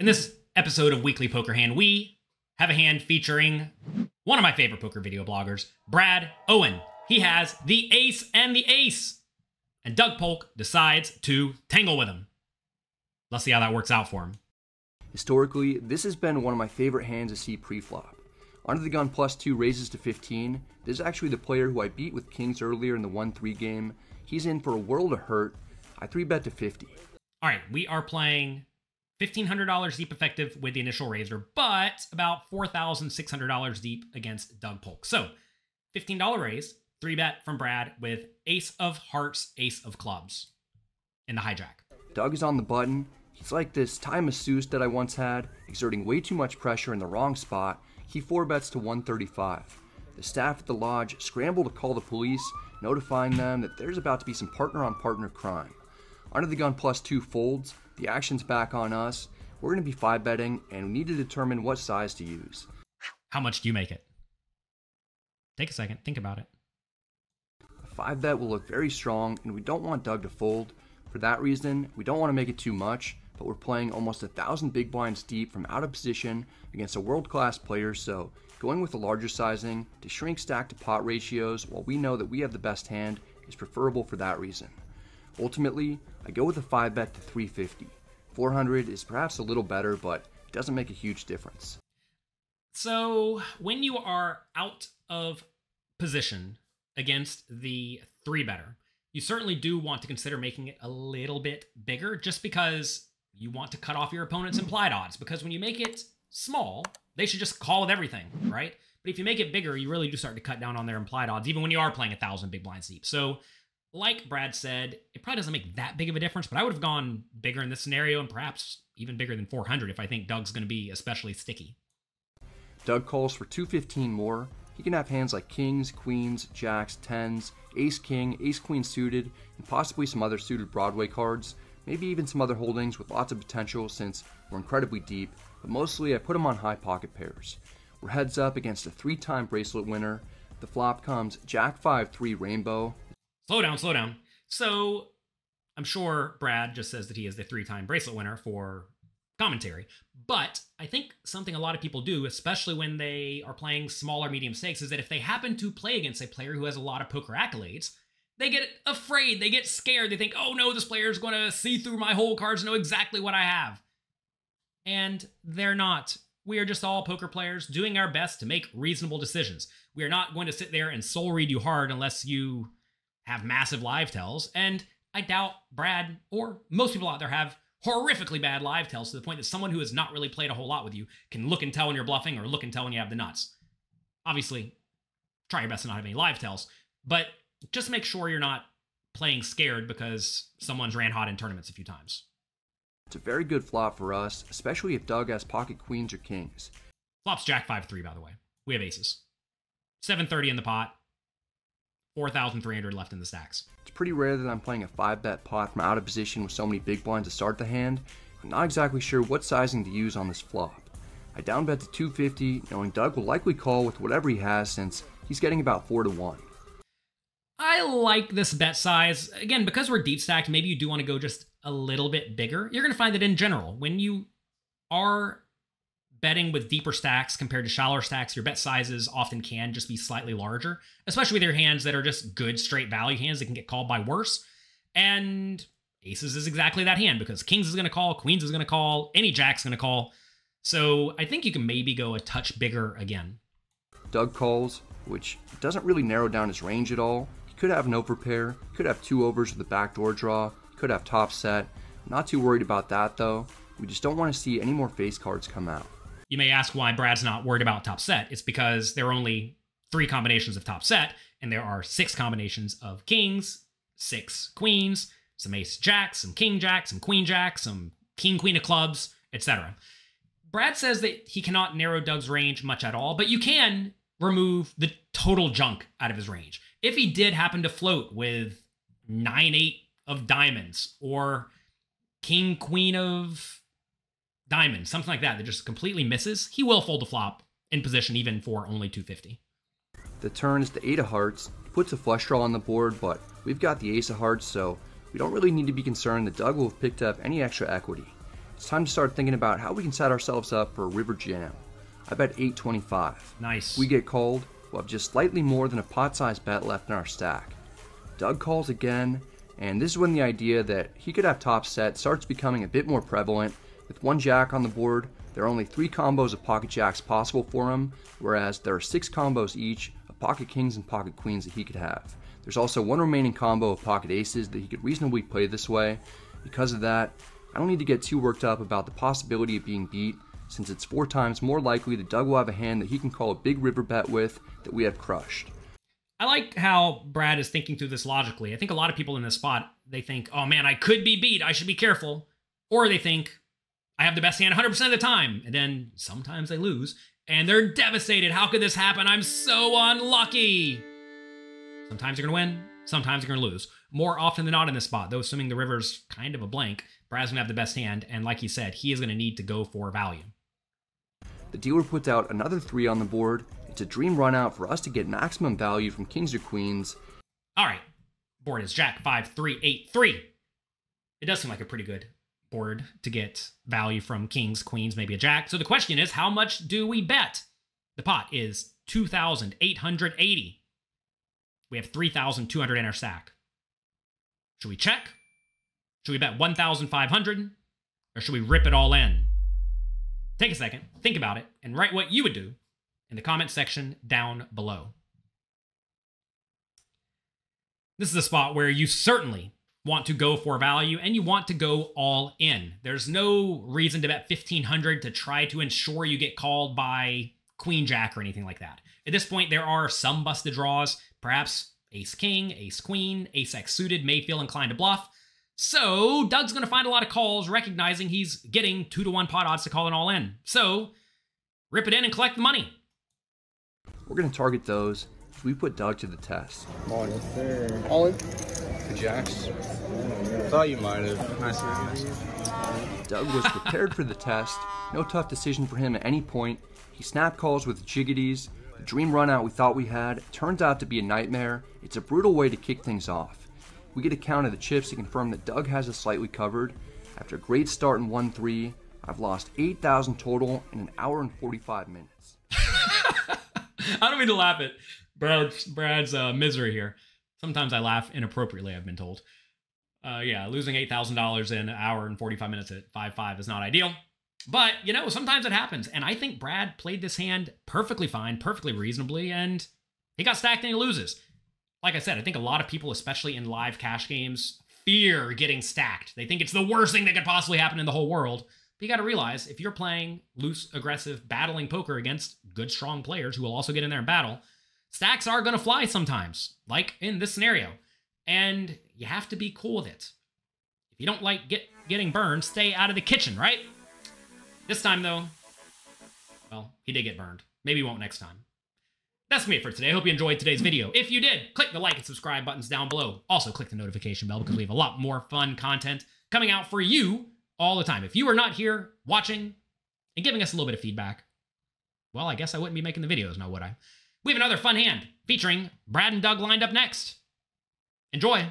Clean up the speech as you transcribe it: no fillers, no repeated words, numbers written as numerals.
In this episode of Weekly Poker Hand, we have a hand featuring one of my favorite poker video bloggers, Brad Owen. He has the ace and the ace, and Doug Polk decides to tangle with him. Let's see how that works out for him. Historically, this has been one of my favorite hands to see pre-flop. Under the gun +2 raises to 15. This is actually the player who I beat with kings earlier in the 1-3 game. He's in for a world of hurt. I 3-bet to 50. All right, we are playing $1,500 deep effective with the initial raiser, but about $4,600 deep against Doug Polk. So, $15 raise, 3-bet from Brad with ace of hearts, ace of clubs in the hijack. Doug is on the button. He's like this Thai masseuse that I once had, exerting way too much pressure in the wrong spot. He 4-bets to 135. The staff at the lodge scramble to call the police, notifying them that there's about to be some partner-on-partner crime. Under the gun +2 folds. The action's back on us. We're going to be 5-betting, and we need to determine what size to use. How much do you make it? Take a second, think about it. A 5-bet will look very strong, and we don't want Doug to fold. For that reason, we don't want to make it too much, but we're playing almost 1,000 big blinds deep from out of position against a world-class player, so going with a larger sizing to shrink stack to pot ratios while we know that we have the best hand is preferable for that reason. Ultimately, I go with a 5-bet to 350. 400 is perhaps a little better, but it doesn't make a huge difference. So, when you are out of position against the 3-better, you certainly do want to consider making it a little bit bigger, just because you want to cut off your opponent's implied odds. Because when you make it small, they should just call with everything, right? But if you make it bigger, you really do start to cut down on their implied odds, even when you are playing 1,000 big blinds deep. So, like Brad said, it probably doesn't make that big of a difference, but I would have gone bigger in this scenario and perhaps even bigger than 400 if I think Doug's going to be especially sticky. Doug calls for 215 more. He can have hands like kings, queens, jacks, tens, ace-king, ace-queen suited, and possibly some other suited Broadway cards, maybe even some other holdings with lots of potential since we're incredibly deep, but mostly I put him on high pocket pairs. We're heads up against a 3-time bracelet winner. The flop comes jack 5-3 rainbow. Slow down. So, I'm sure Brad just says that he is the 3-time bracelet winner for commentary, but I think something a lot of people do, especially when they are playing smaller medium stakes, is that if they happen to play against a player who has a lot of poker accolades, they get afraid, they get scared, they think, oh no, this player is going to see through my whole cards and know exactly what I have. And they're not. We are just all poker players doing our best to make reasonable decisions. We are not going to sit there and soul read you hard unless you have massive live tells, and I doubt Brad or most people out there have horrifically bad live tells to the point that someone who has not really played a whole lot with you can look and tell when you're bluffing or look and tell when you have the nuts. Obviously, try your best to not have any live tells, but just make sure you're not playing scared because someone's ran hot in tournaments a few times. It's a very good flop for us, especially if Doug has pocket queens or kings. Flop's jack 5-3, by the way. We have aces. 730 in the pot. 4,300 left in the stacks. It's pretty rare that I'm playing a 5-bet pot from out of position with so many big blinds to start the hand. I'm not exactly sure what sizing to use on this flop. I down bet to 250, knowing Doug will likely call with whatever he has since he's getting about 4-1. I like this bet size. Again, because we're deep stacked, maybe you do want to go just a little bit bigger. You're going to find that in general, when you are betting with deeper stacks compared to shallower stacks, your bet sizes often can just be slightly larger, especially with your hands that are just good straight value hands that can get called by worse. And aces is exactly that hand, because kings is going to call, queens is going to call, any jack's going to call. So I think you can maybe go a touch bigger again. Doug calls, which doesn't really narrow down his range at all. He could have an overpair, could have 2 overs with a backdoor draw, could have top set. I'm not too worried about that though. We just don't want to see any more face cards come out. You may ask why Brad's not worried about top set. It's because there are only 3 combinations of top set, and there are 6 combinations of kings, 6 queens, some ace jacks, some king jacks, some queen jacks, some king queen of clubs, etc. Brad says that he cannot narrow Doug's range much at all, but you can remove the total junk out of his range. If he did happen to float with 9-8 of diamonds or king queen of diamonds, something like that just completely misses, he will fold the flop in position even for only 250. The turn is the 8 of hearts. He puts a flush draw on the board, but we've got the ace of hearts, so we don't really need to be concerned that Doug will have picked up any extra equity. It's time to start thinking about how we can set ourselves up for a river jam. I bet 825. Nice. We get called, we'll have just slightly more than a pot-sized bet left in our stack. Doug calls again, and this is when the idea that he could have top set starts becoming a bit more prevalent. With one jack on the board, there are only 3 combos of pocket jacks possible for him, whereas there are 6 combos each of pocket kings and pocket queens that he could have. There's also 1 remaining combo of pocket aces that he could reasonably play this way. Because of that, I don't need to get too worked up about the possibility of being beat, since it's 4 times more likely that Doug will have a hand that he can call a big river bet with that we have crushed. I like how Brad is thinking through this logically. I think a lot of people in this spot, they think, oh man, I could be beat, I should be careful. Or they think, I have the best hand 100% of the time. And then sometimes they lose, and they're devastated. How could this happen? I'm so unlucky. Sometimes you're going to win, sometimes you're going to lose. More often than not in this spot, though assuming the river's kind of a blank, Brad's going to have the best hand, and like he said, he is going to need to go for value. The dealer puts out another 3 on the board. It's a dream run out for us to get maximum value from kings or queens. All right, board is jack 5 3 8 3. It does seem like a pretty good board to get value from kings, queens, maybe a jack. So the question is, how much do we bet? The pot is 2,880. We have 3,200 in our stack. Should we check? Should we bet 1,500? Or should we rip it all in? Take a second, think about it, and write what you would do in the comment section down below. This is a spot where you certainly want to go for value and you want to go all in. There's no reason to bet 1,500 to try to ensure you get called by queen jack or anything like that. At this point, there are some busted draws. Perhaps ace king, ace queen, ace x suited may feel inclined to bluff. So Doug's going to find a lot of calls, recognizing he's getting 2-to-1 pot odds to call it all in. So rip it in and collect the money. We're going to target those as we put Doug to the test. All in. All in. The jacks. Thought you might have. Nice. Doug was prepared for the test. No tough decision for him at any point. He snap calls with jiggities. The dream run out we thought we had turns out to be a nightmare. It's a brutal way to kick things off. We get a count of the chips to confirm that Doug has us slightly covered. After a great start in 1-3, I've lost 8,000 total in an hour and 45 minutes. I don't mean to laugh at Brad's misery here. Sometimes I laugh inappropriately, I've been told. Yeah, losing $8,000 in an hour and 45 minutes at 5-5 is not ideal. But, you know, sometimes it happens. And I think Brad played this hand perfectly fine, perfectly reasonably, and he got stacked and he loses. Like I said, I think a lot of people, especially in live cash games, fear getting stacked. They think it's the worst thing that could possibly happen in the whole world. But you got to realize, if you're playing loose, aggressive, battling poker against good, strong players who will also get in there and battle, stacks are going to fly sometimes, like in this scenario. And you have to be cool with it. If you don't like getting burned, stay out of the kitchen, right? This time, though, well, he did get burned. Maybe he won't next time. That's me for today. I hope you enjoyed today's video. If you did, click the like and subscribe buttons down below. Also, click the notification bell because we have a lot more fun content coming out for you all the time. If you are not here watching and giving us a little bit of feedback, well, I guess I wouldn't be making the videos now, would I? We have another fun hand featuring Brad and Doug lined up next. Enjoy.